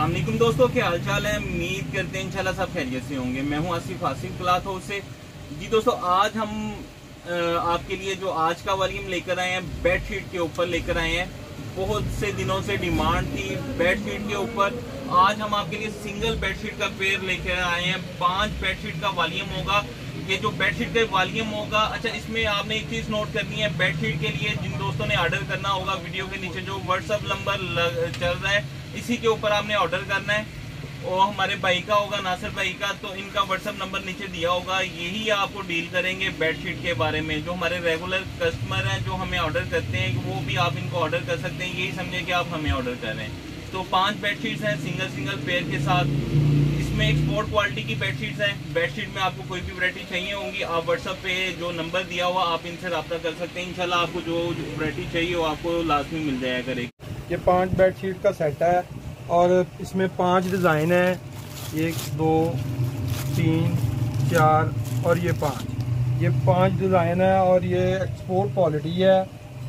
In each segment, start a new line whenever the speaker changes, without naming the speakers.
अस्सलाम वालेकुम दोस्तों, क्या हाल चाल है। उम्मीद करते हैं इंशाल्लाह सब खैरियत से होंगे। मैं हूं आसिफ क्लॉथ हाउस से। जी दोस्तों, आज हम आपके लिए जो आज का वॉल्यूम लेकर आए हैं बेडशीट के ऊपर लेकर आए हैं। बहुत से दिनों से डिमांड थी बेडशीट के ऊपर। आज हम आपके लिए सिंगल बेडशीट का पेयर लेकर आए हैं। 5 बेडशीट का वॉल्यूम होगा। ये जो बेडशीट का वॉल्यूम होगा, अच्छा इसमें आपने एक चीज़ नोट करनी है। बेडशीट के लिए जिन दोस्तों ने ऑर्डर करना होगा, वीडियो के नीचे जो व्हाट्सअप नंबर चल रहा है इसी के ऊपर आपने ऑर्डर करना है। और हमारे भाई का होगा, नासिर भाई का, तो इनका व्हाट्सअप नंबर नीचे दिया होगा। यही आपको डील करेंगे बेडशीट के बारे में। जो हमारे रेगुलर कस्टमर हैं जो हमें ऑर्डर करते हैं, वो भी आप इनको ऑर्डर कर सकते हैं। यही समझे कि आप हमें ऑर्डर कर रहे हैं। तो 5 बेडशीट्स हैं सिंगल पेयर के साथ। इसमें एक्सपोर्ट क्वालिटी की बेडशीट्स हैं। बेडशीट में आपको कोई भी वैरायटी चाहिए होंगी, आप व्हाट्सअप पे जो नंबर दिया हुआ आप इनसे रब्ता कर सकते हैं। इंशाल्लाह आपको जो वैरायटी चाहिए वो आपको लाजमी मिल जाया करेगी।
ये 5 बेडशीट का सेट है और इसमें 5 डिज़ाइन है। 1 2 3 4 और ये 5। ये 5 डिज़ाइन है और ये एक्सपोर्ट क्वालिटी है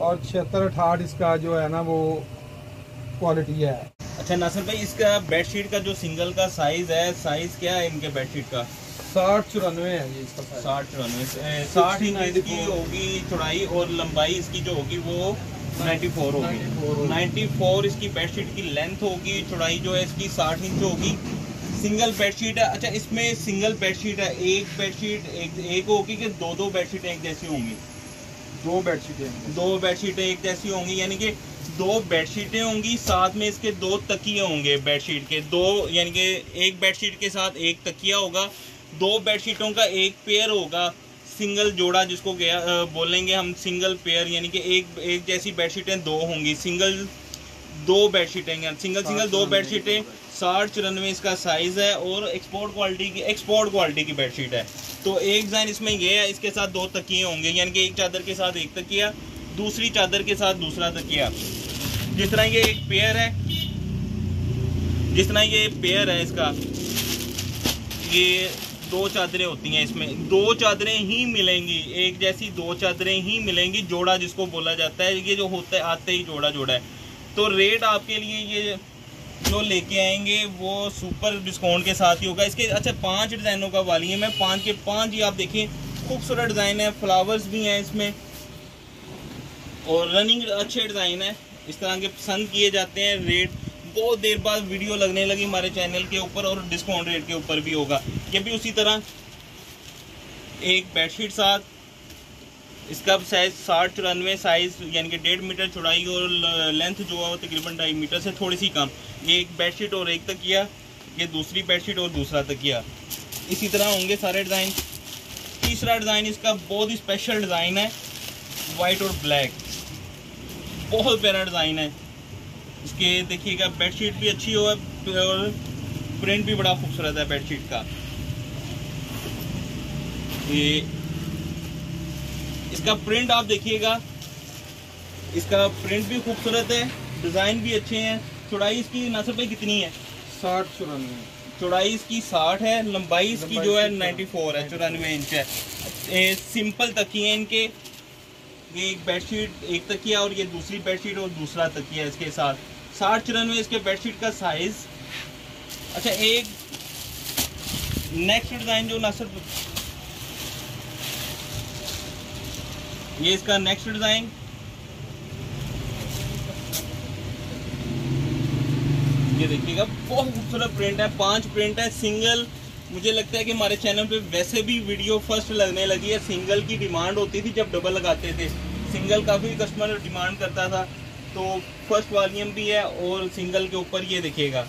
और 76-68 इसका जो है ना वो क्वालिटी है।
अच्छा नासिर भाई, इसका बेडशीट का जो सिंगल का साइज है, साइज क्या है इनके बेडशीट का?
60-94 है ये इसका।
60 इंच की होगी चौड़ाई और लंबाई इसकी जो होगी वो 94 होगी। 94 इसकी बेडशीट की लेंथ होगी। चौड़ाई जो है इसकी 60 इंच होगी। सिंगल बेडशीट है। अच्छा इसमें सिंगल बेडशीट है, एक बेडशीट एक होगी कि दो बेडशीटें एक जैसी होंगी?
2
बेडशीटें एक जैसी होंगी, यानी कि 2 बेडशीटें होंगी, साथ में इसके 2 तकिए होंगे बेडशीट के। 2 यानी कि एक बेडशीट के साथ एक तकिया होगा। 2 बेडशीटों का एक पेयर होगा, सिंगल जोड़ा जिसको बोलेंगे हम सिंगल पेयर, यानी कि एक जैसी बेडशीटें 2 होंगी। Single 2 बेडशीटें, single 2 बेडशीटें। 60-94 इसका साइज है और एक्सपोर्ट क्वालिटी की बेडशीट है। तो एक डिज़ाइन इसमें ये है, इसके साथ 2 तकिए होंगे, यानी कि एक चादर के साथ एक तकिया, दूसरी चादर के साथ दूसरा तकिया। जिस तरह ये एक पेयर है, इसका ये 2 चादरें होती हैं। इसमें 2 चादरें ही मिलेंगी, एक जैसी 2 चादरें ही मिलेंगी। जोड़ा जिसको बोला जाता है, ये जो होता है आते ही जोड़ा है। तो रेट आपके लिए ये जो लेके आएंगे वो सुपर डिस्काउंट के साथ ही होगा इसके। अच्छा 5 डिज़ाइनों का वॉल्यूम है, 5 के 5 ही आप देखें खूबसूरत डिज़ाइन है। फ्लावर्स भी हैं इसमें और रनिंग अच्छे डिज़ाइन है। इस तरह के पसंद किए जाते हैं। रेट बहुत देर बाद वीडियो लगने लगी हमारे चैनल के ऊपर और डिस्काउंट रेट के ऊपर भी होगा। ये भी उसी तरह एक बेडशीट साथ, इसका साइज 60-94 साइज, यानी कि 1.5 मीटर चौड़ाई और लेंथ जो है वो तकरीबन 2.5 मीटर से थोड़ी सी कम। ये एक बेडशीट और एक तकिया, ये दूसरी बेडशीट और दूसरा तकिया। इसी तरह होंगे सारे डिज़ाइन। तीसरा डिज़ाइन इसका बहुत ही स्पेशल डिज़ाइन है, वाइट और ब्लैक। बहुत प्यारा डिज़ाइन है। इसके देखिएगा बेडशीट भी अच्छी हो और प्रिंट भी बड़ा खूबसूरत है बेडशीट का। ये इसका प्रिंट आप देखिएगा, इसका प्रिंट भी खूबसूरत है, डिज़ाइन भी अच्छे हैं। चौड़ाई इसकी नासिर भाई कितनी है?
60-94
चौड़ाई इसकी 60 है, लंबाई इसकी जो है 94 है, 94 इंच है। सिंपल तकिए इनके, ये एक बेडशीट एक तकिया और ये दूसरी बेडशीट और दूसरा तकिया इसके साथ। 60-94 इसके बेडशीट का साइज। अच्छा एक नेक्स्ट डिज़ाइन जो नासिर, ये इसका नेक्स्ट डिज़ाइन, ये देखिएगा बहुत खूबसूरत प्रिंट है। 5 प्रिंट है सिंगल। मुझे लगता है कि हमारे चैनल पे वैसे भी वीडियो फर्स्ट लगने लगी है। सिंगल की डिमांड होती थी जब डबल लगाते थे, सिंगल काफ़ी कस्टमर डिमांड करता था, तो फर्स्ट वॉल्यूम भी है। और सिंगल के ऊपर ये देखिएगा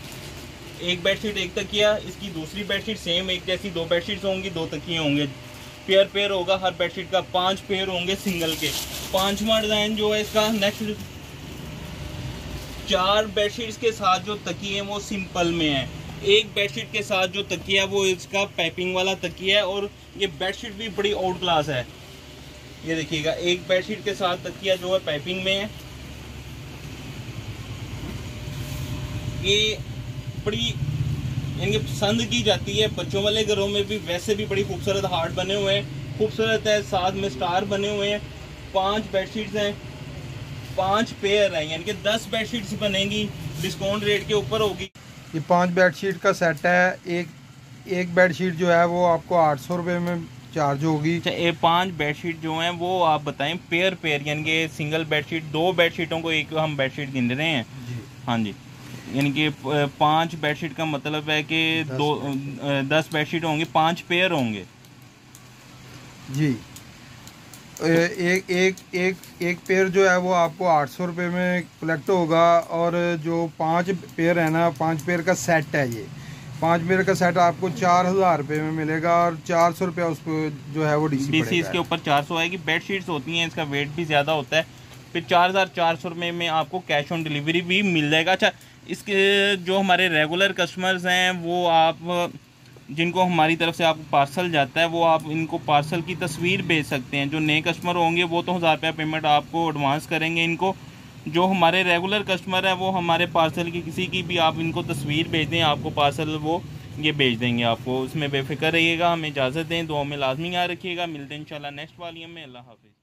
एक बेडशीट एक तकिया, इसकी दूसरी बेडशीट सेम एक जैसी 2 बेडशीट्स होंगी, 2 तकिए होंगे, पेयर होगा हर बेडशीट का। 5 पेयर होंगे सिंगल के। 5वां डिज़ाइन जो है इसका नेक्स्ट, 4 बेडशीट्स के साथ जो तकिए हैं वो सिंपल में है। एक बेडशीट के साथ जो तकिया है वो इसका पाइपिंग वाला तकिया है और ये बेडशीट भी बड़ी आउट क्लास है। ये देखिएगा एक बेडशीट के साथ तकिया जो है पाइपिंग में है। ये बड़ी इनकी पसंद की जाती है। बच्चों वाले घरों में भी वैसे भी बड़ी खूबसूरत हार्ट बने हुए हैं, खूबसूरत है, साथ में स्टार बने हुए हैं। 5 बेडशीट्स हैं, 5 पेयर हैं, यानी कि 10 बेडशीट्स बनेंगी, डिस्काउंट रेट के ऊपर होगी।
ये 5 बेडशीट का सेट है। एक बेडशीट जो है वो आपको 800 रुपये में चार्ज होगी।
अच्छा, ये 5 बेडशीट जो हैं वो आप बताएं पेयर यानी कि सिंगल बेडशीट, 2 बेडशीटों को एक हम बेडशीट गिन रहे हैं
जी।
हाँ जी, यानी कि 5 बेडशीट का मतलब है कि 10 बेडशीट होंगे, 5 पेयर होंगे
जी। एक पेयर जो है वो आपको 800 रुपये में कलेक्ट होगा, और जो 5 पेयर है ना, 5 पेयर का सेट है, ये 5 पेयर का सेट आपको 4000 रुपये में मिलेगा, और 400 रुपया उसको जो है वो डीसी
इसके ऊपर 400 आएगी। बेडशीट्स होती हैं, इसका वेट भी ज़्यादा होता है, फिर 4400 रुपये में आपको कैश ऑन डिलीवरी भी मिल जाएगा। अच्छा, इसके जो हमारे रेगुलर कस्टमर्स हैं वो आप जिनको हमारी तरफ से आपको पार्सल जाता है वो आप इनको पार्सल की तस्वीर भेज सकते हैं। जो नए कस्टमर होंगे वो तो 1000 रुपया पेमेंट आपको एडवांस करेंगे इनको। जो हमारे रेगुलर कस्टमर है वो हमारे पार्सल की किसी की भी आप इनको तस्वीर भेज दें, आपको पार्सल वो ये भेज देंगे आपको। उसमें बेफिक्र रहिएगा। हमें इजाज़त दें, दुआ में लाजमी याद रखिएगा। मिलते हैं इंशाल्लाह नेक्स्ट वॉल्यूम में। अल्लाह हाफिज़।